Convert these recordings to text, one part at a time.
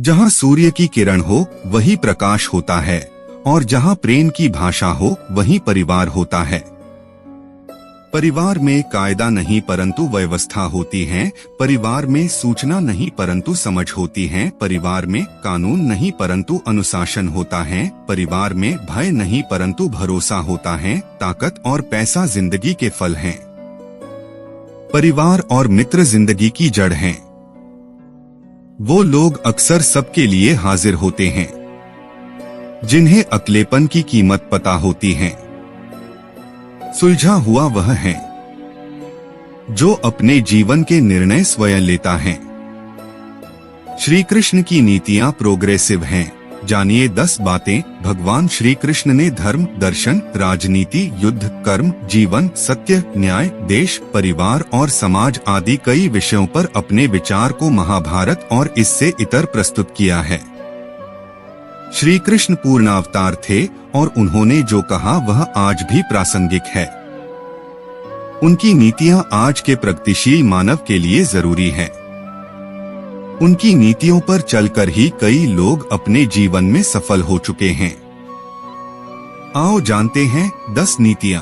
जहाँ सूर्य की किरण हो वही प्रकाश होता है, और जहाँ प्रेम की भाषा हो वही परिवार होता है। परिवार में कायदा नहीं परंतु व्यवस्था होती है, परिवार में सूचना नहीं परंतु समझ होती है, परिवार में कानून नहीं परंतु अनुशासन होता है, परिवार में भय नहीं परंतु भरोसा होता है। ताकत और पैसा जिंदगी के फल हैं। परिवार और मित्र जिंदगी की जड़ हैं। वो लोग अक्सर सबके लिए हाजिर होते हैं, जिन्हें अकेलेपन की कीमत पता होती है। सुलझा हुआ वह है जो अपने जीवन के निर्णय स्वयं लेता है। श्री कृष्ण की नीतियां प्रोग्रेसिव हैं। जानिए 10 बातें भगवान श्री कृष्ण ने धर्म, दर्शन, राजनीति, युद्ध, कर्म, जीवन, सत्य, न्याय, देश, परिवार और समाज आदि कई विषयों पर अपने विचार को महाभारत और इससे इतर प्रस्तुत किया है। श्री कृष्ण पूर्ण अवतार थे और उन्होंने जो कहा वह आज भी प्रासंगिक है। उनकी नीतियां आज के प्रगतिशील मानव के लिए जरूरी है। उनकी नीतियों पर चलकर ही कई लोग अपने जीवन में सफल हो चुके हैं। आओ जानते हैं 10 नीतियां।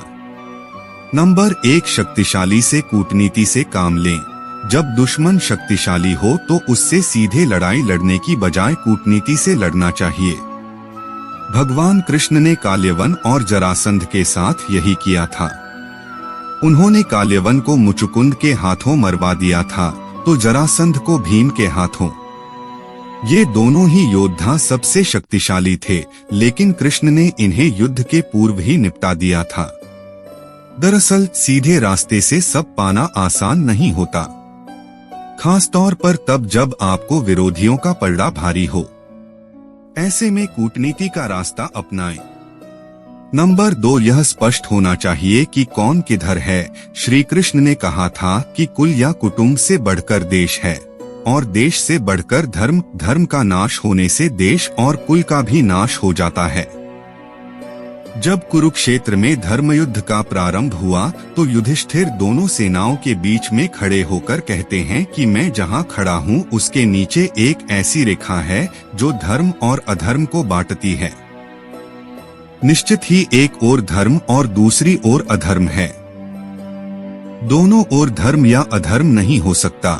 नंबर 1, शक्तिशाली से कूटनीति से काम लें। जब दुश्मन शक्तिशाली हो तो उससे सीधे लड़ाई लड़ने की बजाय कूटनीति से लड़ना चाहिए। भगवान कृष्ण ने काल्यवन और जरासंध के साथ यही किया था। उन्होंने काल्यवन को मुचुकुंद के हाथों मरवा दिया था तो जरासंध को भीम के हाथों। ये दोनों ही योद्धा सबसे शक्तिशाली थे, लेकिन कृष्ण ने इन्हें युद्ध के पूर्व ही निपटा दिया था। दरअसल सीधे रास्ते से सब पाना आसान नहीं होता, खासतौर पर तब जब आपको विरोधियों का पलड़ा भारी हो। ऐसे में कूटनीति का रास्ता अपनाएं। नंबर 2, यह स्पष्ट होना चाहिए कि कौन किधर है। श्री कृष्ण ने कहा था कि कुल या कुटुंब से बढ़कर देश है, और देश से बढ़कर धर्म, धर्म का नाश होने से देश और कुल का भी नाश हो जाता है। जब कुरुक्षेत्र में धर्मयुद्ध का प्रारंभ हुआ तो युधिष्ठिर दोनों सेनाओं के बीच में खड़े होकर कहते हैं कि मैं जहां खड़ा हूं उसके नीचे एक ऐसी रेखा है जो धर्म और अधर्म को बांटती है। निश्चित ही एक ओर धर्म और दूसरी ओर अधर्म है। दोनों ओर धर्म या अधर्म नहीं हो सकता।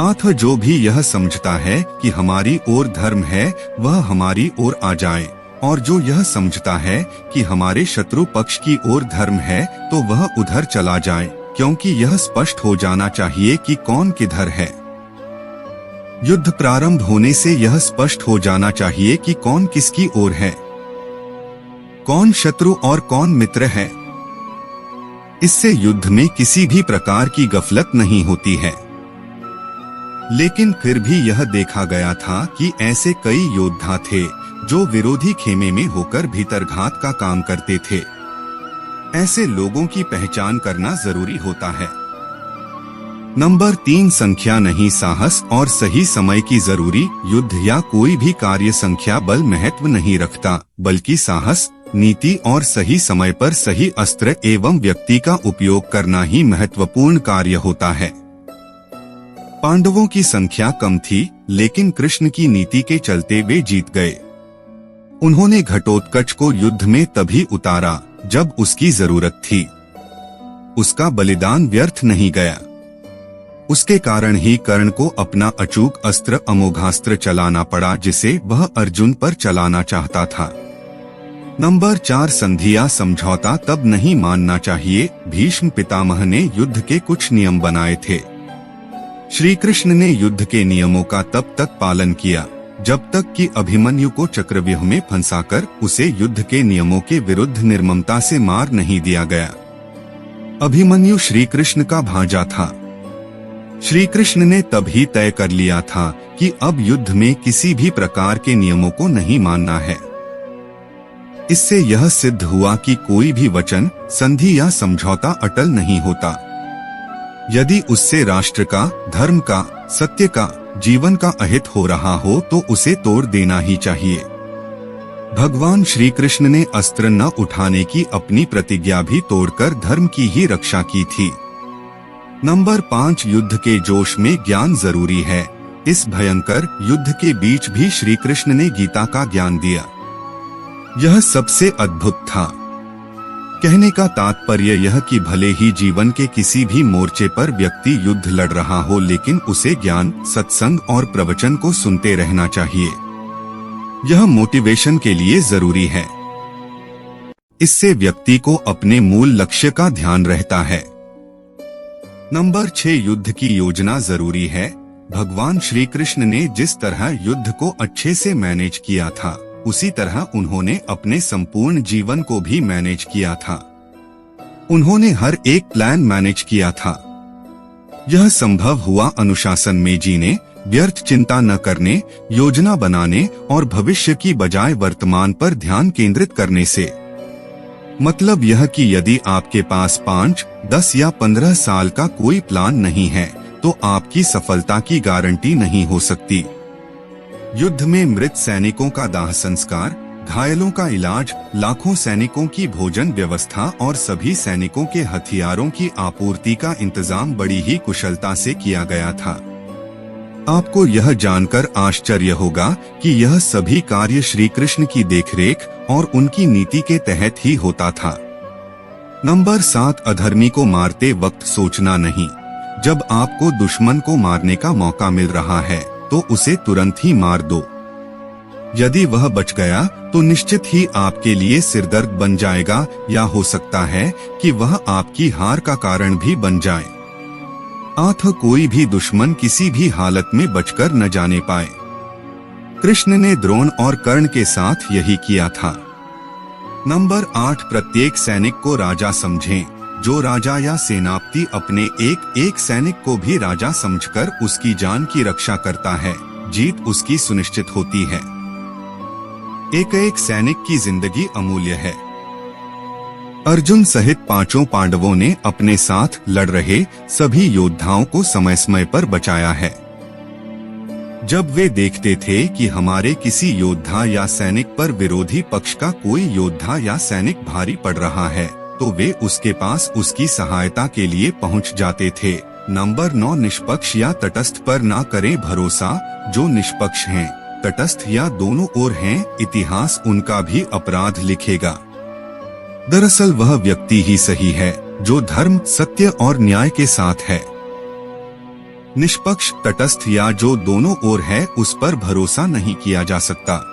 अतः जो भी यह समझता है कि हमारी ओर धर्म है वह हमारी ओर आ जाए, और जो यह समझता है कि हमारे शत्रु पक्ष की ओर धर्म है तो वह उधर चला जाए, क्योंकि यह स्पष्ट हो जाना चाहिए कि कौन किधर है। युद्ध प्रारंभ होने से यह स्पष्ट हो जाना चाहिए कि कौन किसकी ओर है, कौन शत्रु और कौन मित्र है। इससे युद्ध में किसी भी प्रकार की गफलत नहीं होती है। लेकिन फिर भी यह देखा गया था कि ऐसे कई योद्धा थे जो विरोधी खेमे में होकर भीतरघात का काम करते थे। ऐसे लोगों की पहचान करना जरूरी होता है। नंबर 3, संख्या नहीं साहस और सही समय की जरूरी। युद्ध या कोई भी कार्य संख्या बल महत्व नहीं रखता, बल्कि साहस, नीति और सही समय पर सही अस्त्र एवं व्यक्ति का उपयोग करना ही महत्वपूर्ण कार्य होता है। पांडवों की संख्या कम थी, लेकिन कृष्ण की नीति के चलते वे जीत गए। उन्होंने घटोत्कच को युद्ध में तभी उतारा जब उसकी जरूरत थी। उसका बलिदान व्यर्थ नहीं गया। उसके कारण ही कर्ण को अपना अचूक अस्त्र अमोघास्त्र चलाना पड़ा, जिसे वह अर्जुन पर चलाना चाहता था। नंबर 4, संधि या समझौता तब नहीं मानना चाहिए। भीष्म पितामह ने युद्ध के कुछ नियम बनाए थे। श्री कृष्ण ने युद्ध के नियमों का तब तक पालन किया जब तक कि अभिमन्यु को चक्रव्यूह में फंसाकर उसे युद्ध के नियमों के विरुद्ध निर्ममता से मार नहीं दिया गया। अभिमन्यु श्री कृष्ण का भांजा था। श्री कृष्ण ने तभी तय कर लिया था कि अब युद्ध में किसी भी प्रकार के नियमों को नहीं मानना है। इससे यह सिद्ध हुआ कि कोई भी वचन, संधि या समझौता अटल नहीं होता। यदि उससे राष्ट्र का, धर्म का, सत्य का, जीवन का अहित हो रहा हो तो उसे तोड़ देना ही चाहिए। भगवान श्री कृष्ण ने अस्त्र न उठाने की अपनी प्रतिज्ञा भी तोड़कर धर्म की ही रक्षा की थी। नंबर 5, युद्ध के जोश में ज्ञान जरूरी है। इस भयंकर युद्ध के बीच भी श्री कृष्ण ने गीता का ज्ञान दिया। यह सबसे अद्भुत था। कहने का तात्पर्य यह कि भले ही जीवन के किसी भी मोर्चे पर व्यक्ति युद्ध लड़ रहा हो, लेकिन उसे ज्ञान, सत्संग और प्रवचन को सुनते रहना चाहिए। यह मोटिवेशन के लिए जरूरी है। इससे व्यक्ति को अपने मूल लक्ष्य का ध्यान रहता है। नंबर 6, युद्ध की योजना जरूरी है। भगवान श्री कृष्ण ने जिस तरह युद्ध को अच्छे से मैनेज किया था, उसी तरह उन्होंने अपने संपूर्ण जीवन को भी मैनेज किया था। उन्होंने हर एक प्लान मैनेज किया था। यह संभव हुआ अनुशासन में जीने, व्यर्थ चिंता न करने, योजना बनाने और भविष्य की बजाय वर्तमान पर ध्यान केंद्रित करने से। मतलब यह कि यदि आपके पास 5, 10 या 15 साल का कोई प्लान नहीं है, तो आपकी सफलता की गारंटी नहीं हो सकती। युद्ध में मृत सैनिकों का दाह संस्कार, घायलों का इलाज, लाखों सैनिकों की भोजन व्यवस्था और सभी सैनिकों के हथियारों की आपूर्ति का इंतजाम बड़ी ही कुशलता से किया गया था। आपको यह जानकर आश्चर्य होगा कि यह सभी कार्य श्री कृष्ण की देखरेख और उनकी नीति के तहत ही होता था। नंबर 7, अधर्मी को मारते वक्त सोचना नहीं। जब आपको दुश्मन को मारने का मौका मिल रहा है, तो उसे तुरंत ही मार दो। यदि वह बच गया तो निश्चित ही आपके लिए सिरदर्द बन जाएगा, या हो सकता है कि वह आपकी हार का कारण भी बन जाए। कोई भी दुश्मन किसी भी हालत में बचकर न जाने पाए। कृष्ण ने द्रोण और कर्ण के साथ यही किया था। नंबर 8, प्रत्येक सैनिक को राजा समझें। जो राजा या सेनापति अपने एक सैनिक को भी राजा समझकर उसकी जान की रक्षा करता है, जीत उसकी सुनिश्चित होती है। एक सैनिक की जिंदगी अमूल्य है। अर्जुन सहित 5 पांडवों ने अपने साथ लड़ रहे सभी योद्धाओं को समय समय पर बचाया है। जब वे देखते थे कि हमारे किसी योद्धा या सैनिक पर विरोधी पक्ष का कोई योद्धा या सैनिक भारी पड़ रहा है, तो वे उसके पास उसकी सहायता के लिए पहुंच जाते थे। नंबर 9, निष्पक्ष या तटस्थ पर ना करें भरोसा। जो निष्पक्ष हैं, तटस्थ या दोनों ओर हैं, इतिहास उनका भी अपराध लिखेगा। दरअसल वह व्यक्ति ही सही है जो धर्म, सत्य और न्याय के साथ है। निष्पक्ष, तटस्थ या जो दोनों ओर है, उस पर भरोसा नहीं किया जा सकता।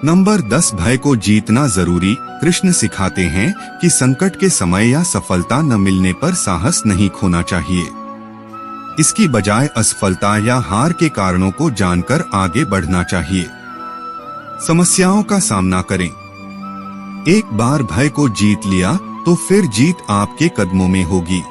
नंबर 10, भय को जीतना जरूरी। कृष्ण सिखाते हैं कि संकट के समय या सफलता न मिलने पर साहस नहीं खोना चाहिए। इसकी बजाय असफलता या हार के कारणों को जानकर आगे बढ़ना चाहिए। समस्याओं का सामना करें। एक बार भय को जीत लिया तो फिर जीत आपके कदमों में होगी।